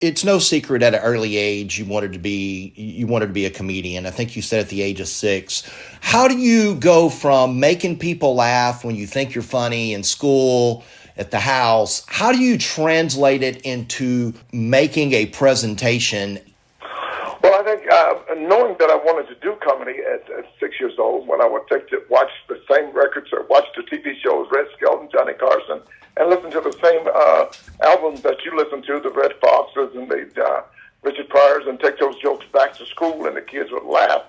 it's no secret at an early age you wanted to be a comedian. I think you said at the age of 6. How do you go from making people laugh when you think you're funny in school, at the house? How do you translate it into making a presentation? Well, I think knowing that I wanted to do comedy at 6 years old, when I would watch the same records or watch the TV shows, Red Skelton, Johnny Carson, and listen to the same albums that you listen to, the Redd Foxes and the Richard Pryors, and take those jokes back to school, and the kids would laugh.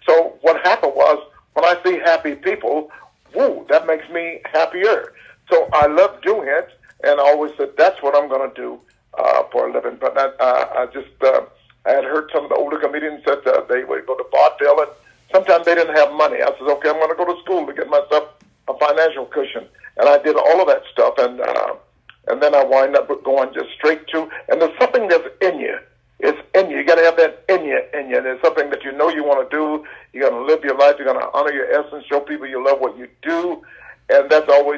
So what happened was, when I see happy people, woo, that makes me happier. So I love doing it, and I always said, that's what I'm going to do for a living. But I had heard some of the older comedians that they would go to vaudeville, and sometimes they didn't have money. I said, okay, I'm going to go to school to get myself a financial cushion. And I did all of that stuff, and then I wind up going just straight to, and there's something that's in you. It's in you. You got to have that in you. And there's something that you know you want to do. You're going to live your life. You're going to honor your essence, show people you love what you do. And that's all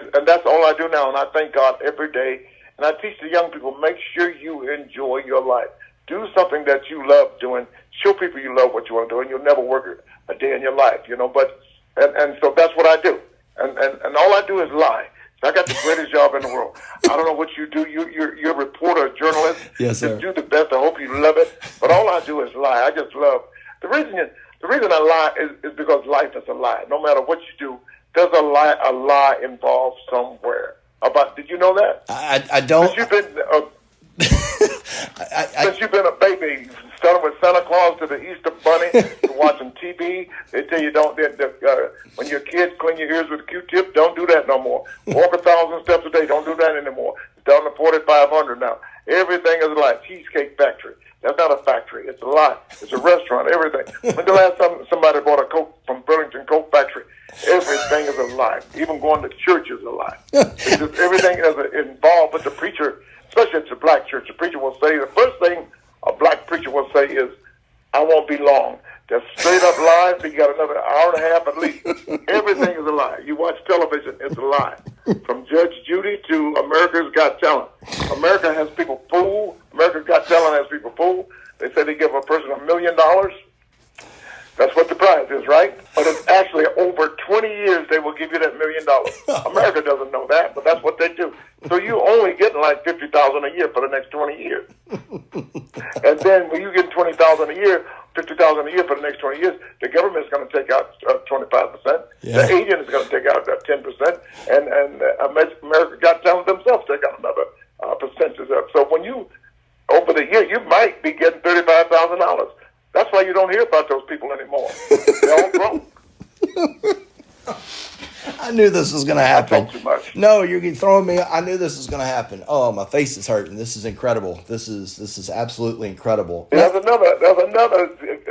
I do now. And I thank God every day. And I teach the young people, make sure you enjoy your life. Do something that you love doing. Show people you love what you want to do, and you'll never work a day in your life, But so that's what I do. And all I do is lie. So I got the greatest job in the world. I don't know what you do. You're a reporter, a journalist. Yes, sir. Just do the best. I hope you love it. But all I do is lie. I just love. The reason I lie is because life is a lie. No matter what you do, there's a lie involved somewhere. Did you know that? I don't. Since you've been a baby, starting with Santa Claus to the Easter Bunny, to watching TV, they tell you when your kids clean your ears with a Q-tip, don't do that no more. Walk 1,000 steps a day, don't do that anymore. It's down to 4,500 now. Everything is a lie. Cheesecake Factory. That's not a factory. It's a lie. It's a restaurant. Everything. When the last time somebody bought a Coke from Burlington Coke Factory? Everything is a lie. Even going to church is a lie. It's just everything is involved with the preacher. Especially if it's a black church, the preacher will say, the first thing a black preacher will say is, I won't be long. Just straight up lies, so you got another hour and a half at least. Everything is a lie. You watch television, it's a lie. From Judge Judy to America's Got Talent. America has people fooled. America's Got Talent has people fooled. They say they give a person $1 million. That's what the prize is, right? But it's actually over 20 years they will give you that $1 million. America doesn't know that, but that's what they do. So you only getting like $50,000 a year for the next 20 years. And then when you get $20,000 a year, $50,000 a year for the next 20 years, the government's going to take out 25%. Yeah. The agent is going to take out 10%, and America Got Talent themselves take out another percentage of it. So when you over the year, you might be getting $35,000. That's why you don't hear about those people anymore. They're all broke. I knew this was going to happen. I talk too much. No, you're throwing me. I knew this was going to happen. Oh, my face is hurting. This is incredible. This is absolutely incredible. There's another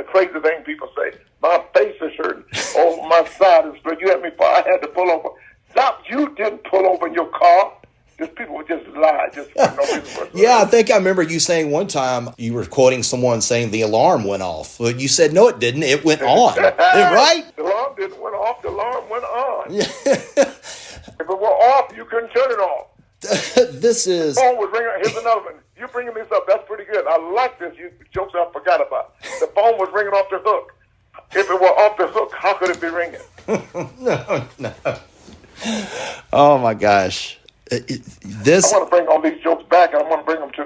crazy thing people say. My face is hurting. Oh, my side is hurting. You had me. I had to pull over. Stop! You didn't pull over in your car. Just people would just lie. Just for no reason. Yeah, I think I remember you saying one time you were quoting someone saying the alarm went off. But you said, no, it didn't. It went on. Right? The alarm didn't went off. The alarm went on. If it were off, you couldn't turn it off. This is... The phone was ringing. Here's another one. You're bringing this up. That's pretty good. I like this. You jokes I forgot about. The phone was ringing off the hook. If it were off the hook, how could it be ringing? No. Oh, my gosh. I want to bring all these jokes back, and I want to bring them to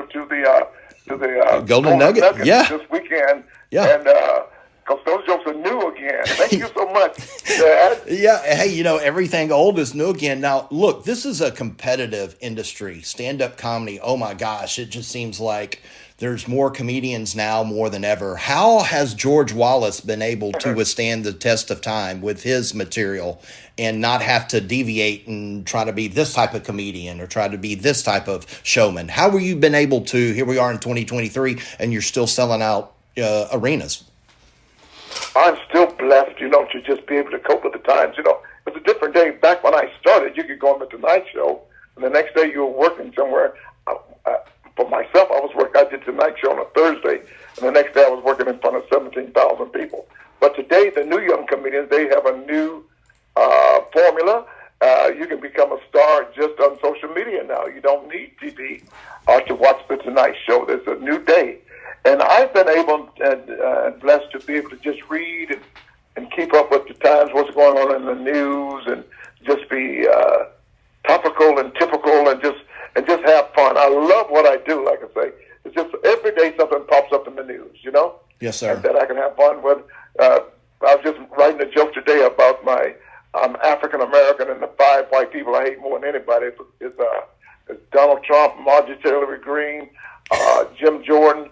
the Golden Nugget. Yeah. This weekend. Yeah. And because those jokes are new again. Thank you so much, Dad. Yeah. Hey, everything old is new again. Now, look, this is a competitive industry. Stand-up comedy. Oh my gosh, it just seems like there's more comedians now more than ever. How has George Wallace been able to withstand the test of time with his material and not have to deviate and try to be this type of comedian or try to be this type of showman? How have you been able to, here we are in 2023, and you're still selling out arenas? I'm still blessed, to just be able to cope with the times. It's a different day. Back when I started, you could go on the Tonight Show, and the next day you were working somewhere. For myself, I did Tonight Show on a Thursday, and the next day I was working in front of 17,000 people. But today, the new young comedians, they have a new formula. You can become a star just on social media now. You don't need TV to watch the Tonight Show. There's a new day. And I've been able and blessed to be able to just read and keep up with the times, what's going on in the news, and just be topical and typical and just have fun. I love what I do, like I say. It's just every day something pops up in the news, you know? Yes, sir. And that I can have fun with. I was just writing a joke today about I'm African American, and the 5 white people I hate more than anybody is Donald Trump, Marjorie Taylor Greene, Jim Jordan,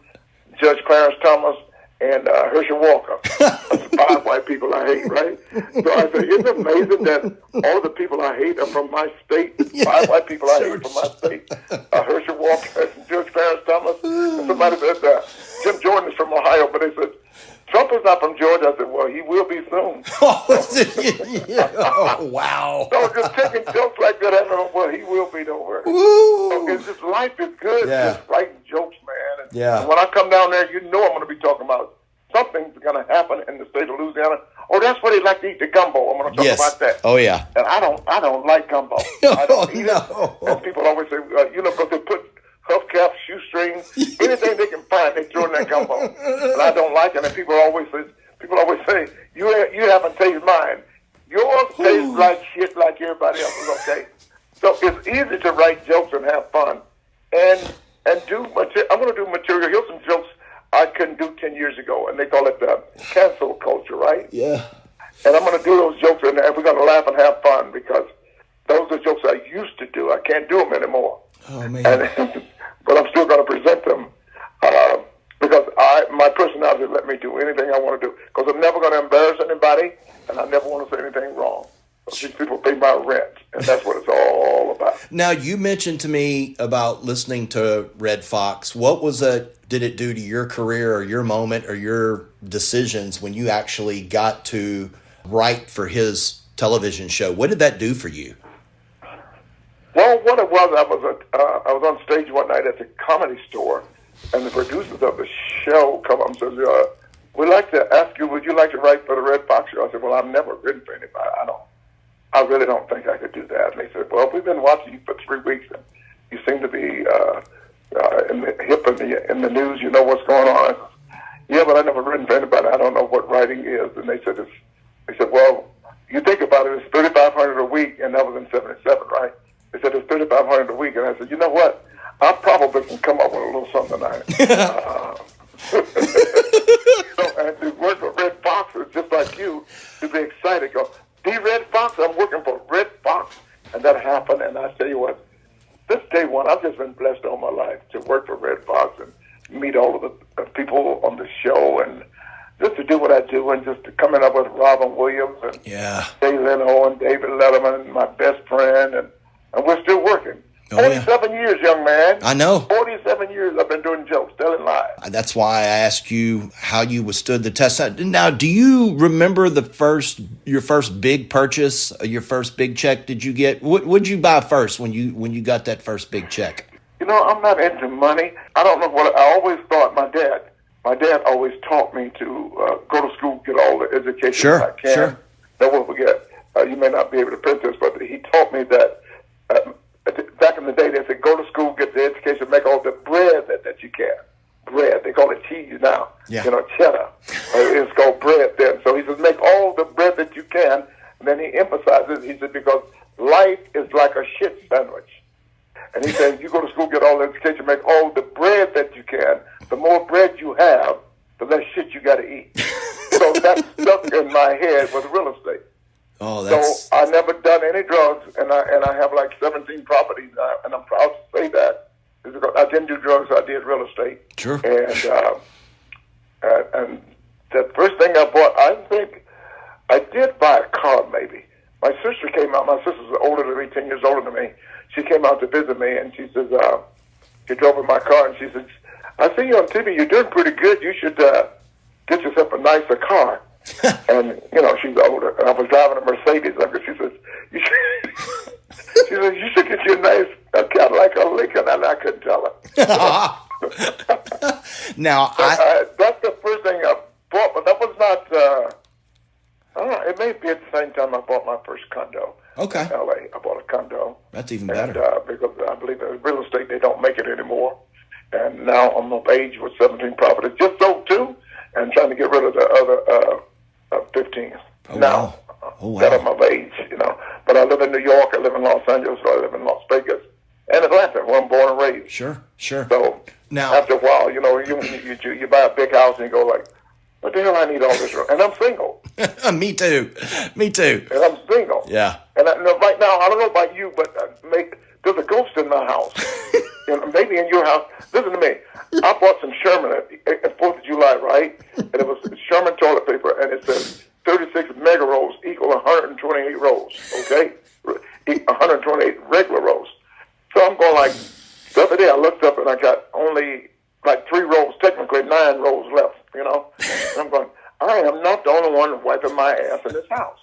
Judge Clarence Thomas, and Herschel Walker. That's the 5 white people I hate, right? So I say, isn't it amazing that all the people I hate are from my state? 5 white people I hate from my state. Herschel Walker, Judge Clarence Thomas, and somebody said Jim Jordan is from Ohio, but they said, Trump is not from Georgia. I said, well, he will be soon. Oh, wow. So just taking jokes like that, I know, well, he will be, don't worry. So it's just, life is good, just writing jokes, man. And when I come down there, you know I'm going to be talking about something's going to happen in the state of Louisiana. Oh, that's where they like to eat the gumbo. I'm going to talk about that. Oh, yeah. And I don't like gumbo. I don't eat it. And people always say, because they put hubcaps, shoestrings, anything they can find, they throw in that gumbo. And I don't like it. And people always say, you haven't tasted mine. Yours tastes like shit like everybody else's, okay? So it's easy to write jokes and have fun. And do material. I'm going to do material. Here's some jokes I couldn't do 10 years ago. And they call it cancel culture, right? Yeah. And I'm going to do those jokes, and we're going to laugh and have fun because those are jokes I used to do. I can't do them anymore. Oh, man. But I'm still going to present them because my personality let me do anything I want to do. Because I'm never going to embarrass anybody, and I never want to say anything wrong. These people pay my rent, and that's what it's all about. Now, you mentioned to me about listening to Redd Foxx. What did it do to your career or your moment or your decisions when you actually got to write for his television show? What did that do for you? Well, what it was, I was on stage one night at the Comedy Store, and the producers of the show come up and says, we'd like to ask you, would you like to write for the Redd Foxx Show? I said, well, I've never written for anybody. I really don't think I could do that. And they said, well, we've been watching you for 3 weeks, and you seem to be hip in the news. You know what's going on. Yeah, but I've never written for anybody. I don't know what writing is. And they said, well, you think about it, it's $3,500 a week, and that was in '77, right? They said, it's $3,500 a week. And I said, you know what? I probably can come up with a little something and to work for Redd Foxx is just like you, to be excited. Go, Redd Foxx, I'm working for Redd Foxx. And that happened, and I tell you what, this day one, I've just been blessed all my life to work for Redd Foxx and meet all of the people on the show, and just to do what I do, and just to come in up with Robin Williams and Jay Leno and David Letterman, my best friend, and we're still working. 47 years, young man. I know. 47 years I've been doing jokes, telling lies. That's why I asked you how you withstood the test. Now, do you remember your first big purchase, your first big check did you get? What would you buy first when you got that first big check? You know, I'm not into money. I don't know what I always thought. My dad always taught me to go to school, get all the education I can. Sure. Never forget. You may not be able to print this, but he taught me that back in the day, they said, go to school, get the education, make all the bread that you can. Bread. They call it cheese now. Yeah. Cheddar. It's called bread then. So he says, make all the bread that you can. And then he emphasizes, he said, because life is like a shit sandwich. And he said, you go to school, get all the education, make all the bread that you can. The more bread you have, the less shit you got to eat. So that stuck in my head with real estate. Oh, that's... So I never done any drugs, and I have like 17 properties, and I'm proud to say that. Because I didn't do drugs, I did real estate. Sure. And the first thing I bought, I think I did buy a car maybe. My sister came out, my sister's older than me, 10 years older than me. She came out to visit me, and she says, she drove in my car, and she says, I see you on TV, you're doing pretty good, you should get yourself a nicer car. And, she's older, and I was driving a Mercedes. She says, you should get you a nice Cadillac or Lincoln, and I couldn't tell her. Now, that's the first thing I bought, but that was not, may be at the same time I bought my first condo. Okay. In L.A. I bought a condo. That's even better. Because I believe in real estate, they don't make it anymore. And now I'm of age with 17 properties. Just sold 2 and trying to get rid of the other 15. Oh, now, wow. Oh, wow. that I'm of age, But I live in New York, I live in Los Angeles, I live in Las Vegas, and Atlanta, where I'm born and raised. Sure. So Now, after a while, you buy a big house and you go like, what the hell I need all this room? And I'm single. me too. And I'm single. Yeah. And right now, I don't know about you, but there's a ghost in my house. Maybe in your house. Listen to me. I bought some Sherman at 4th of July, right? And it was Sherman toilet paper, and it says 36 mega rolls equal 128 rolls, okay? 128 regular rolls. So I'm going like, the other day I looked up and I got only like 3 rolls, technically 9 rolls left, And I'm going, I am not the only one wiping my ass in this house.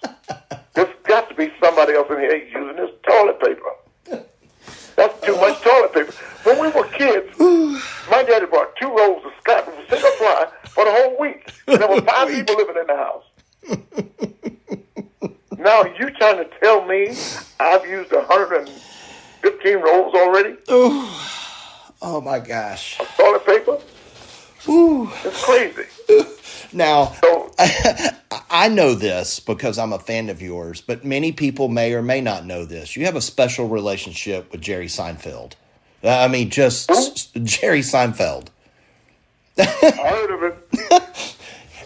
There's got to be somebody else in here using this toilet paper. That's too much toilet paper. When we were kids, my daddy bought 2 rolls of Scott with a single ply for the whole week. And there were 5 people living in the house. Now you trying to tell me I've used 115 rolls already? Oh my gosh. Of toilet paper? Ooh. It's crazy. Now, So, I know this because I'm a fan of yours, but many people may or may not know this. You have a special relationship with Jerry Seinfeld. Jerry Seinfeld. I heard of it.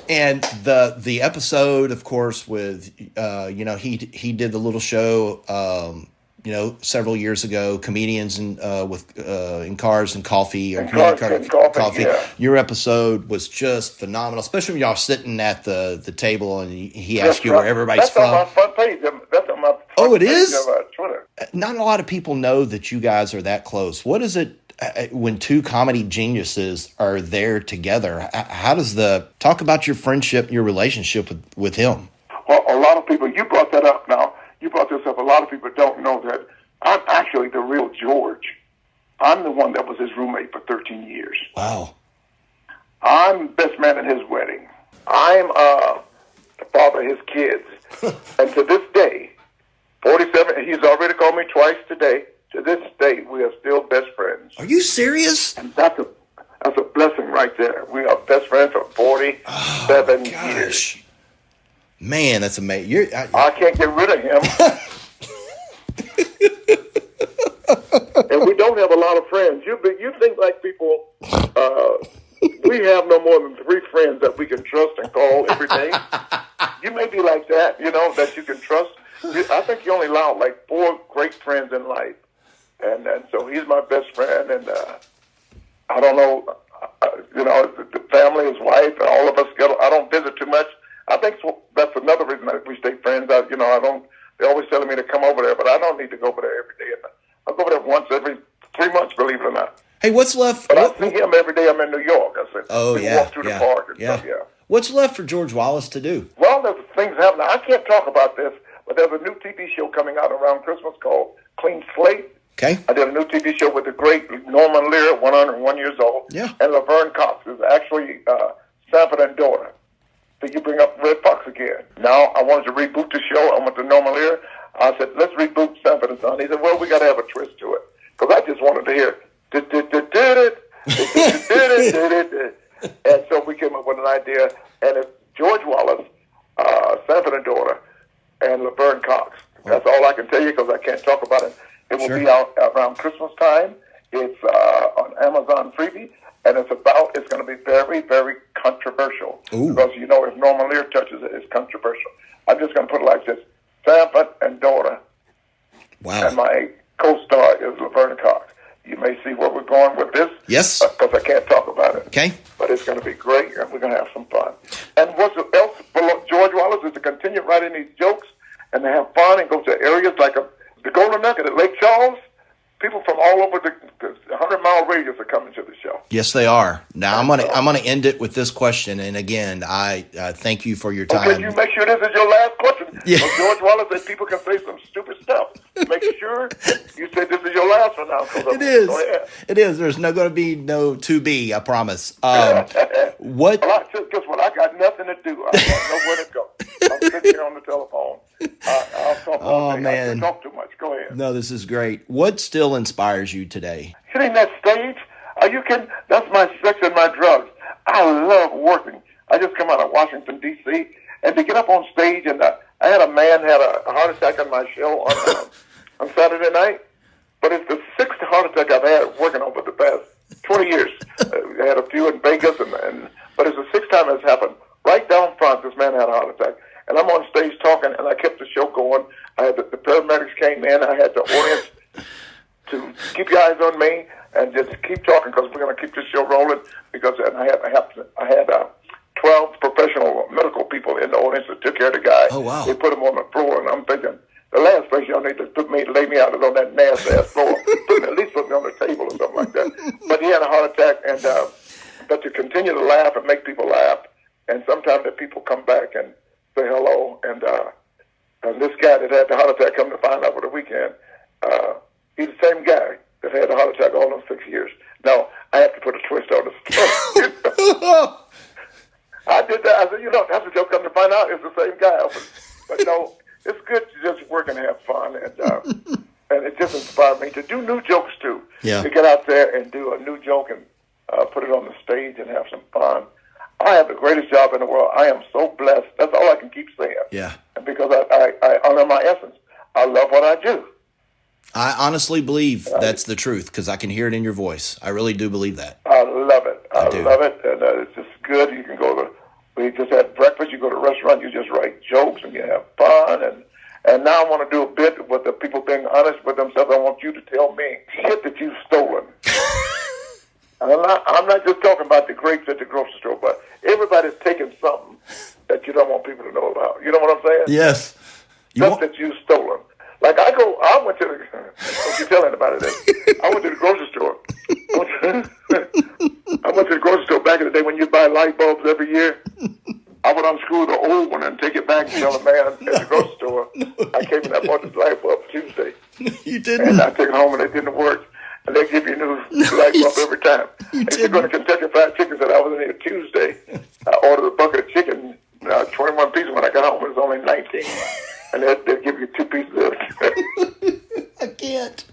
And the episode, of course, with he did the little show several years ago, comedians in cars and coffee or coffee. Yeah. Your episode was just phenomenal, especially when y'all sitting at the table and he asked you where everybody's That's from. on my front page. That's on my front It is? page of Twitter. Not a lot of people know that you guys are that close. What is it when 2 comedy geniuses are there together? How does talk about your friendship, your relationship with him? Well, a lot of people, you brought that up now. You brought this up. A lot of people don't know that I'm actually the real George. I'm the one that was his roommate for 13 years. Wow. I'm best man at his wedding. I'm the father of his kids. And to this day, 47, he's already called me twice today. To this day, we are still best friends. Are you serious? And that's a blessing right there. We are best friends for 47 years. Man, that's amazing. I can't get rid of him. And we don't have a lot of friends. You think like people, we have no more than 3 friends that we can trust and call every day. You may be like that, that you can trust. I think you only allow like 4 great friends in life. And so he's my best friend. And I don't know, the family, his wife, and all of us, I don't visit too much. I think that's another reason that we stay friends. They're always telling me to come over there, but I don't need to go over there every day. I go over there once every 3 months, believe it or not. Hey, what's left? But I see him every day. I'm in New York. I said, walk through the park and stuff, yeah. What's left for George Wallace to do? Well, there's things happening. I can't talk about this, but there's a new TV show coming out around Christmas called Clean Slate. Okay. I did a new TV show with the great Norman Lear, 101 years old. Yeah. And Laverne Cox is actually Sanford and daughter. So you bring up Redd Foxx again. Now I wanted to reboot the show. I went to Norman Lear. I said, let's reboot Sanford and Son. He said, well, we got to have a twist to it. Because I just wanted to hear, and so we came up with an idea. And it's George Wallace, Sanford and daughter, and Laverne Cox. That's all I can tell you because I can't talk about it. It will be out around Christmas time. It's on Amazon Freebie. And it's going to be very, very controversial. Ooh. Because, if Norman Lear touches it, it's controversial. I'm just going to put it like this. Sanford and daughter. Wow. And my co-star is Laverne Cox. You may see where we're going with this. Yes. Because I can't talk about it. Okay. But it's going to be great, and we're going to have some fun. And what's else for George Wallace is to continue writing these jokes, and to have fun and go to areas like the Golden Nugget at Lake Charles. People from all over the 100-mile radius are coming to the show. Yes, they are. Now I'm gonna end it with this question. And again, I thank you for your time. Okay, you make sure this is your last question. Yeah. So George Wallace said people can say some stupid stuff. Make sure you say this is your last one now. It is. It is. There's going to be no to be. I promise. What? Well, guess what? I got nothing to do. I don't know where to go. I'm sitting here on the telephone. I'll talk all day. Man. I talk too much. Go ahead. No, this is great. What still inspires you today? Hitting that stage? Are you kidding? That's my sex and my drugs. I love working. I just come out of Washington, D.C., and to get up on stage, and I had a man had a heart attack on my show on Saturday night, but it's the sixth heart attack I've had working over the past 20 years. I had a few in Vegas, but it's the sixth time it's happened. Right down front, this man had a heart attack, and I'm on stage talking, and I kept the show going. I had the paramedics came in. I had the audience to keep your eyes on me and just keep talking because we're going to keep this show rolling. And I had 12 professional medical people in the audience that took care of the guy. Oh, wow. They put him on the floor, and I'm thinking, the last place y'all need to lay me out is on that nasty-ass floor. At least put me on the table or something like that. But he had a heart attack, and but to continue to laugh and make people laugh, and sometimes the people come back and say hello, and this guy that had the heart attack come to find out over the weekend, he's the same guy that had the heart attack all those 6 years. Now, I have to put a twist on this story. I did that. I said, that's what you'll come to find out. It's the same guy. But no, it's good to just work and have fun. And it just inspired me to do new jokes, too. Yeah. To get out there and do a new joke and put it on the stage and have some fun. I have the greatest job in the world. I am so blessed. That's all I can keep saying. Yeah. Because I honor my essence. I love what I do. I honestly believe that's the truth because I can hear it in your voice. I really do believe that. I love it. I do. love it. And it's just good. You can we just had breakfast. You go to a restaurant. You just write jokes and you have fun. And now I want to do a bit with the people being honest with themselves. I want you to tell me shit that you've stolen. I'm not just talking about the grapes at the grocery store, but everybody's taking something that you don't want people to know about. You know what I'm saying? Yes. Stuff that you've stolen. Like I went to the, don't you tell anybody this. I went to the grocery store. I went to the grocery store back in the day when you buy light bulbs every year. I would unscrew the old one and take it back and tell the man at the grocery store, I came and I bought this light bulb Tuesday. You didn't? And I took it home and it didn't work. And they give you a new light bulb every time. If you go to Kentucky Fried Chicken, said I was in here Tuesday. I ordered a bucket of chicken, 21 pieces. When I got home, it was only 19. And they'll give you 2 pieces of it. I can't.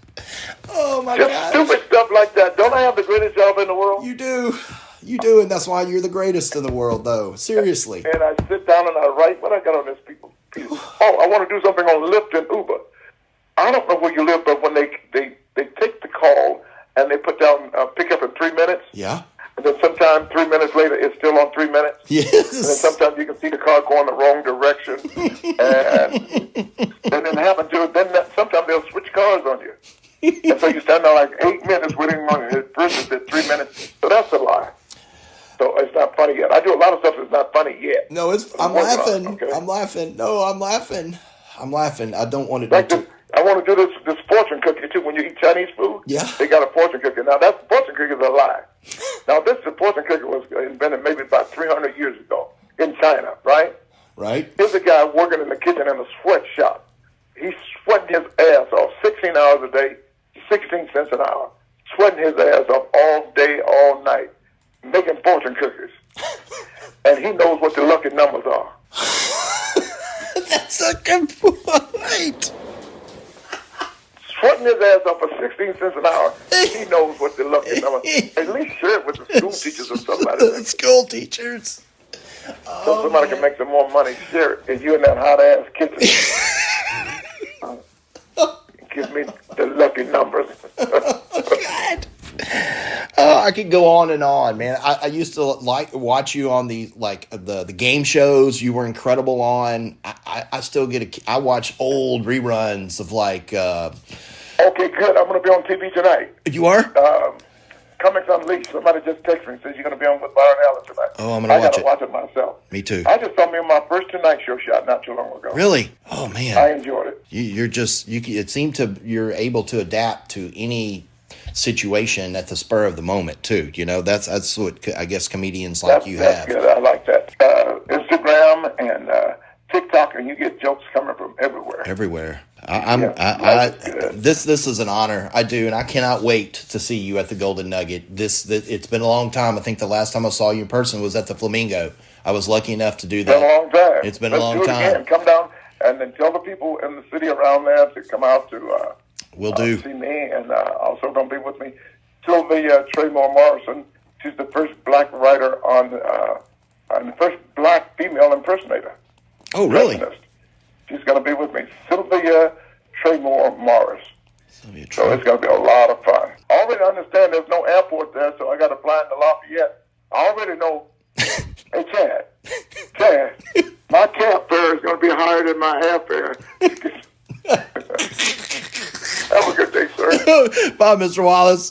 Oh, my God. God. Stupid stuff like that. Don't I have the greatest job in the world? You do. You do, and that's why you're the greatest in the world, though. Seriously. And I sit down and I write what I got on this piece. Oh, I want to do something on Lyft and Uber. I don't know where you live, but when they take the call and they put down pick up in 3 minutes. Yeah. And then sometimes 3 minutes later, it's still on 3 minutes. Yes. And then sometimes you can see the car going the wrong direction. And then happen to it. Then sometimes they'll switch cars on you. And so you stand there like 8 minutes waiting on it versus at 3 minutes. So that's a lie. So it's not funny yet. I do a lot of stuff that's not funny yet. No, I'm laughing. Okay? I'm laughing. No, I'm laughing. I'm laughing. I don't want to like do I want to do this fortune cookie, too. When you eat Chinese food, yeah, they got a fortune cookie. Now, that fortune cookie is a lie. Now, this fortune cookie was invented maybe about 300 years ago in China, right? Right. Here's a guy working in the kitchen in a sweatshop. He's sweating his ass off 16 hours a day, 16 cents an hour, sweating his ass off all day, all night, making fortune cookies. And he knows what the lucky numbers are. That's a good point. Sweating his ass off for 16 cents an hour. He knows what the lucky number. At least share it with the school teachers or somebody. The school teachers. So somebody can make some more money. Share it. And you in that hot ass kitchen. Give me the lucky numbers. God. I could go on and on, man. I used to watch you on the game shows. You were incredible on. I still I watch old reruns of Okay, good. I'm going to be on TV tonight. You are? Comics Unleashed. Somebody just texted me and says you're going to be on with Byron Allen tonight. Oh, I'm going to watch it. I got to watch it myself. Me too. I just saw me on my first Tonight Show shot not too long ago. Really? Oh, man. I enjoyed it. It seemed you're able to adapt to any situation at the spur of the moment too. You know, that's what I guess comedians like you have. That's good. I like that. Instagram and TikTok, and you get jokes coming from everywhere. Everywhere. This is an honor. I do, and I cannot wait to see you at the Golden Nugget. It's been a long time. I think the last time I saw you in person was at the Flamingo. I was lucky enough to do that. It's been a long time. It's been a long time. Again. Come down and then tell the people in the city around there to come out to see me, and also going to be with me Sylvia Tremore Morrison. She's the first black writer on the first black female impersonator. Oh, really? She's going to be with me, Sylvia Tremore Morris. So it's going to be a lot of fun. I already understand there's no airport there, so I got to fly into Lafayette. I already know. Hey, Chad, my cab fare is going to be higher than my airfare. Have a good day, sir. Bye, Mr. Wallace.